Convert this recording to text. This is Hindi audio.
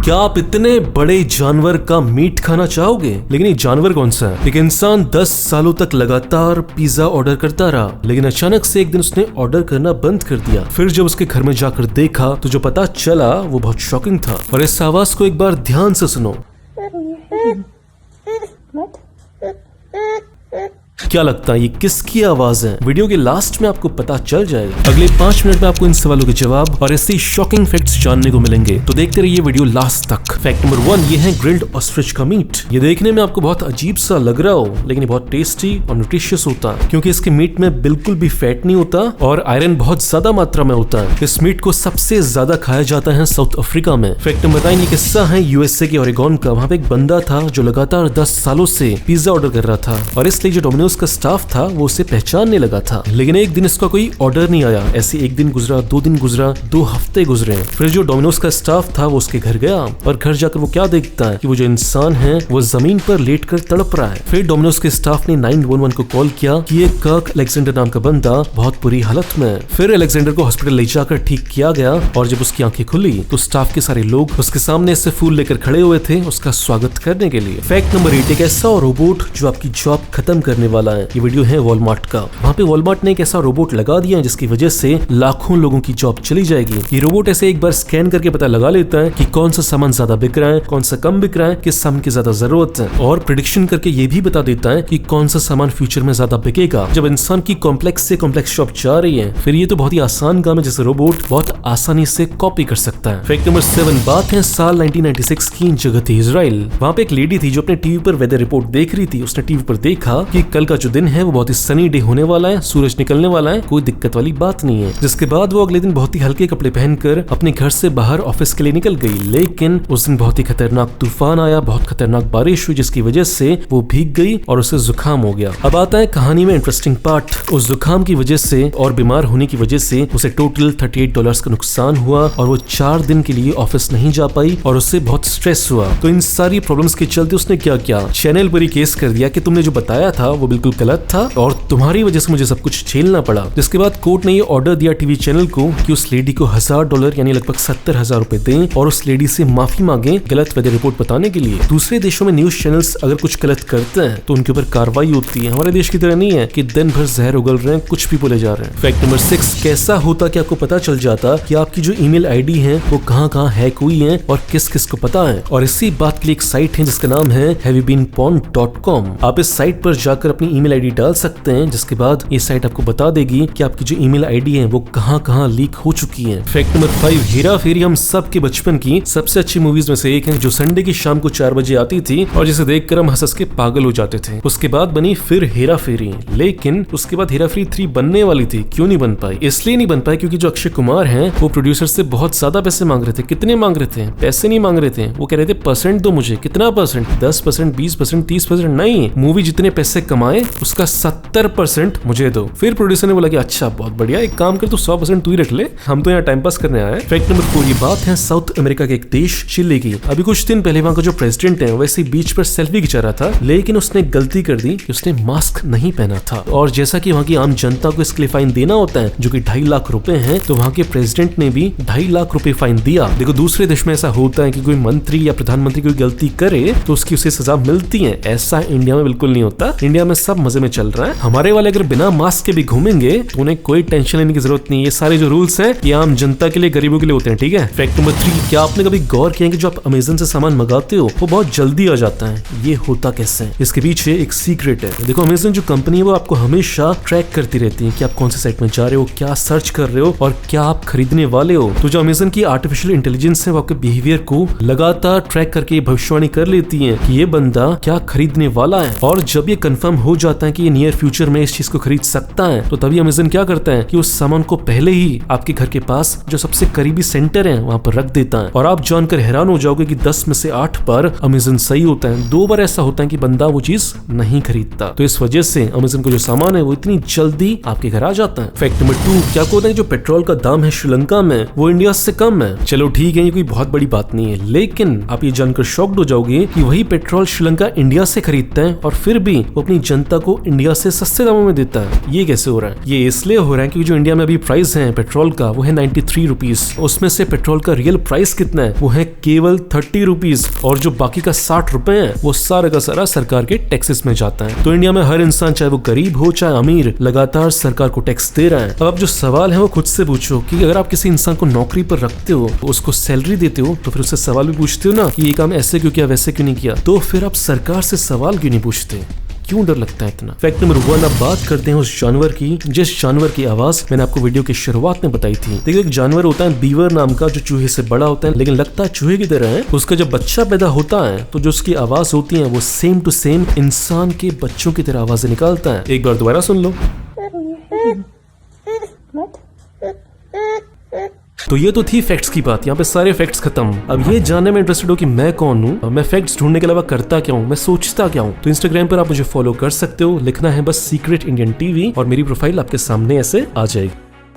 क्या आप इतने बड़े जानवर का मीट खाना चाहोगे? लेकिन ये जानवर कौन सा है? एक इंसान 10 सालों तक लगातार पिज्जा ऑर्डर करता रहा, लेकिन अचानक से एक दिन उसने ऑर्डर करना बंद कर दिया। फिर जब उसके घर में जाकर देखा तो जो पता चला वो बहुत शॉकिंग था। और इस आवाज को एक बार ध्यान से सुनो। क्या लगता है ये किसकी आवाज है? वीडियो के लास्ट में आपको पता चल जाएगा। अगले 5 मिनट में आपको इन सवालों के जवाब और ऐसे शॉकिंग फैक्ट्स जानने को मिलेंगे, तो देखते रहिए वीडियो लास्ट तक। फैक्ट नंबर 1, ये है ग्रिल्ड ऑस्ट्रिच का मीट। ये देखने में आपको बहुत अजीब सा लग रहा हो, लेकिन ये बहुत टेस्टी और न्यूट्रिशियस होता है, क्योंकि इसके मीट में बिल्कुल भी फैट नहीं होता और आयरन बहुत ज्यादा मात्रा में होता है। इस मीट को सबसे ज्यादा खाया जाता है साउथ अफ्रीका में। फैक्ट नंबर 9, ये किस्सा है यूएसए के ओरेगोन का। वहाँ पे एक बंदा था जो लगातार 10 सालों से पिज्जा ऑर्डर कर रहा था, और इसलिए जो डोमिनोज का स्टाफ था वो उसे पहचानने लगा था। लेकिन एक दिन इसका कोई ऑर्डर नहीं आया। ऐसे एक दिन गुजरा, 2 दिन गुजरा, 2 हफ्ते गुजरे। फिर जो डोमिनोज का स्टाफ था वो उसके घर गया, और घर जाकर वो क्या देखता है कि वो जो इंसान है वो जमीन पर लेटकर तड़प रहा है। फिर डोमिनोज के स्टाफ ने 911 को कॉल किया कि एक कर्क अलेक्जेंडर नाम का बंदा बहुत बुरी हालत में। फिर अलेक्जेंडर को हॉस्पिटल ले जाकर ठीक किया गया, और जब उसकी आंखें खुली तो स्टाफ के सारे लोग उसके सामने से फूल लेकर खड़े हुए थे उसका स्वागत करने के लिए। फैक्ट नंबर 8, एक ऐसा रोबोट जो आपकी जॉब खत्म करने वाला है। ये वीडियो है वॉलमार्ट का। वहाँ पे वॉलमार्ट ने एक ऐसा रोबोट लगा दिया है जिसकी वजह से लाखों लोगों की जॉब चली जाएगी। ये रोबोट ऐसे एक बार स्कैन करके पता लगा लेता है कि कौन सा सामान ज्यादा बिक रहा है, कौन सा कम बिक रहा है, किस सामान की ज्यादा जरूरत है, और प्रेडिक्शन करके ये भी बता देता है कि कौन सा सामान फ्यूचर में ज्यादा बिकेगा। जब इंसान की कॉम्प्लेक्स से कॉम्प्लेक्स शॉप जा रही है, फिर ये तो बहुत ही आसान काम है जिसे रोबोट बहुत आसानी से कॉपी कर सकता है। फैक्ट नंबर 7, बात है साल 1996 की। जगह थी इजराइल। वहाँ पे एक लेडी थी जो अपने टीवी पर वेदर रिपोर्ट देख रही थी। उसने टीवी पर देखा कि कल का जो दिन है वो बहुत ही सनी डे होने वाला है, सूरज निकलने वाला है, कोई दिक्कत वाली बात नहीं है। जिसके बाद वो अगले दिन बहुत ही हल्के कपड़े पहनकर अपने घर से बाहर ऑफिस के लिए निकल गई। लेकिन उस दिन बहुत ही खतरनाक तूफान आया, बहुत खतरनाक बारिश हुई, जिसकी वजह से वो भीग गई और उसे जुकाम हो गया। अब आता है कहानी में इंटरेस्टिंग पार्ट। उस जुकाम की वजह से और बीमार होने की वजह से उसे टोटल $38 का नुकसान हुआ, और वो 4 दिन के लिए ऑफिस नहीं जा पाई, और उससे बहुत स्ट्रेस हुआ। तो इन सारी प्रॉब्लम्स के चलते उसने क्या किया, चैनल पर ही केस कर दिया कि तुमने जो बताया था वो बिल्कुल गलत था और तुम्हारी वजह से मुझे सब कुछ झेलना पड़ा। जिसके बाद कोर्ट ने ये ऑर्डर दिया टीवी चैनल को कि उस लेडी को $1000 यानी लगभग 70,000 रुपए दें, और उस लेडी से माफी मांगे गलत वेदर रिपोर्ट बताने के लिए। दूसरे देशों में न्यूज चैनल्स अगर कुछ गलत करते हैं तो उनके ऊपर कार्रवाई होती है। हमारे देश की तरह नहीं है कि दिन भर जहर उगल रहे हैं, कुछ भी बोले जा रहे हैं। फैक्ट नंबर 6, कैसा होता कि आपको पता चल जाता कि आपकी जो ईमेल आईडी है वो कहाँ हैक हुई है और किस किस को पता है। और इसी बात के लिए एक साइट है जिसका नाम है heavybeenpawn.com। आप इस साइट पर जाकर अपनी ईमेल आईडी डाल सकते हैं, जिसके बाद ये साइट आपको बता देगी कि आपकी जो ईमेल आईडी है वो कहाँ लीक हो चुकी है। फैक्ट नंबर 5, हेरा फेरी हम सब के बचपन की सबसे अच्छी मूवीज में से एक है, जो संडे की शाम को 4 बजे आती थी और जिसे देखकर हम हंस के पागल हो जाते थे। उसके बाद बनी फिर हेरा फेरी, लेकिन उसके बाद हेरा फेरी 3 बनने वाली थी। क्यों नहीं बन पाई? इसलिए नहीं बन पाई क्योंकि जो अक्षय कुमार हैं वो प्रोड्यूसर से बहुत ज्यादा पैसे मांग रहे थे। कितने मांग रहे थे? पैसे नहीं मांग रहे थे, वो कह रहे थे परसेंट दो मुझे। कितना परसेंट? 10%, 20%, 30%? नहीं, मूवी जितने पैसे कमाए उसका 70% मुझे दो। फिर प्रोड्यूसर ने बोला कि अच्छा बहुत बढ़िया, एक काम कर, तो 100% तू ही रख ले, हम तो यहाँ टाइम पास करने आए। फैक्ट नंबर 4, ये बात है साउथ अमेरिका के एक देश चिली की। अभी कुछ दिन पहले वहाँ का जो प्रेसिडेंट है वैसे बीच पर सेल्फी खिंचा रहा था, लेकिन उसने गलती कर दी कि उसने मास्क नहीं पहना था। और जैसा कि वहाँ की आम जनता को इसके लिए फाइन देना होता है जो कि 2.5 लाख रुपए है, तो वहाँ के प्रेसिडेंट ने भी 2.5 लाख रुपए फाइन दिया। देखो, दूसरे देश में ऐसा होता है कि कोई मंत्री या प्रधानमंत्री कोई गलती करे तो उसकी उसे सजा मिलती है। ऐसा इंडिया में बिल्कुल नहीं होता। इंडिया में सब मजे में चल रहा है। हमारे वाले अगर बिना मास्क के भी घूमेंगे तो उन्हें कोई टेंशन लेने की जरूरत नहीं। ये सारे जो रूल्स हैं ये आम जनता के लिए, गरीबों के लिए होते हैं, ठीक है। फैक्ट नंबर 3, क्या आपने कभी गौर किया कि जो आप अमेज़न से सामान मंगाते हो वो बहुत जल्दी आ जाता है? ये होता कैसे है? इसके पीछे एक सीक्रेट है। देखो, अमेज़न जो कंपनी है वो आपको हमेशा ट्रैक करती रहती है कि आप कौन से साइट में जा रहे हो, क्या सर्च कर रहे हो और क्या आप खरीदने वाले हो। तो जो अमेज़न की आर्टिफिशियल इंटेलिजेंस है वो आपके बिहेवियर को लगातार ट्रैक करके भविष्यवाणी कर लेती है कि ये बंदा क्या खरीदने वाला है। और जब ये कंफर्म हो जाता है कि ये नियर फ्यूचर में इस चीज को खरीद सकता है, तो तभी अमेज़न क्या करता है कि उस सामान को पहले ही आपके घर के पास जो सबसे करीबी सेंटर है वहां पर रख देता है। और आप जानकर हैरान हो जाओगे कि 10 में से 8 बार अमेज़न सही होता है। 2 बार ऐसा होता है कि बंदा वो चीज नहीं खरीदता। तो इस वजह से अमेज़न को जो सामान है वो इतनी जल्दी आपके घर आ जाता है। फैक्ट नंबर 2, क्या होता है जो पेट्रोल का दाम है श्रीलंका में वो इंडिया से कम है। चलो ठीक है, ये कोई बहुत बड़ी बात नहीं है, लेकिन आप ये जानकर शॉक्ड हो जाओगे कि वही पेट्रोल श्रीलंका इंडिया से खरीदता है और फिर भी वो अपनी जनता जनता को इंडिया से सस्ते दामों में देता है। ये कैसे हो रहा है? ये इसलिए हो रहा है क्योंकि जो इंडिया में अभी प्राइस है पेट्रोल का वो है 93 रुपीज। उसमें से पेट्रोल का रियल प्राइस कितना है? वो है केवल 30 रुपीज, और जो बाकी का 60 रुपए है वो सारा का सारा सरकार के टैक्सेस में जाता है। तो इंडिया में हर इंसान, चाहे वो गरीब हो चाहे अमीर, लगातार सरकार को टैक्स दे रहा है। अब जो सवाल है वो खुद से पूछो कि अगर आप किसी इंसान को नौकरी पर रखते हो, उसको सैलरी देते हो, तो फिर उससे सवाल भी पूछते हो ना कि ये काम ऐसे क्यों किया, वैसे क्यों नहीं किया। तो फिर आप सरकार से सवाल क्यों नहीं पूछते? क्यों डर लगता है इतना? फैक्ट नंबर 1, अब बात करते हैं उस जानवर की जिस जानवर की आवाज मैंने आपको वीडियो की शुरुआत में बताई थी। देखिए एक जानवर होता है बीवर नाम का, जो चूहे से बड़ा होता है लेकिन लगता है चूहे की तरह है। उसका जब बच्चा पैदा होता है तो जो उसकी आवाज होती है वो सेम टू सेम इंसान के बच्चों की तरह आवाजें निकालता है। एक बार दोबारा सुन लो। तो ये तो थी फैक्ट्स की बात, यहाँ पे सारे फैक्ट्स खत्म। अब ये जानने में इंटरेस्टेड हो कि मैं कौन हूँ, मैं फैक्ट्स ढूंढने के अलावा करता क्या हूँ, मैं सोचता क्या हूँ, तो इंस्टाग्राम पर आप मुझे फॉलो कर सकते हो। लिखना है बस सीक्रेट इंडियन टीवी और मेरी प्रोफाइल आपके सामने ऐसे आ जाएगी।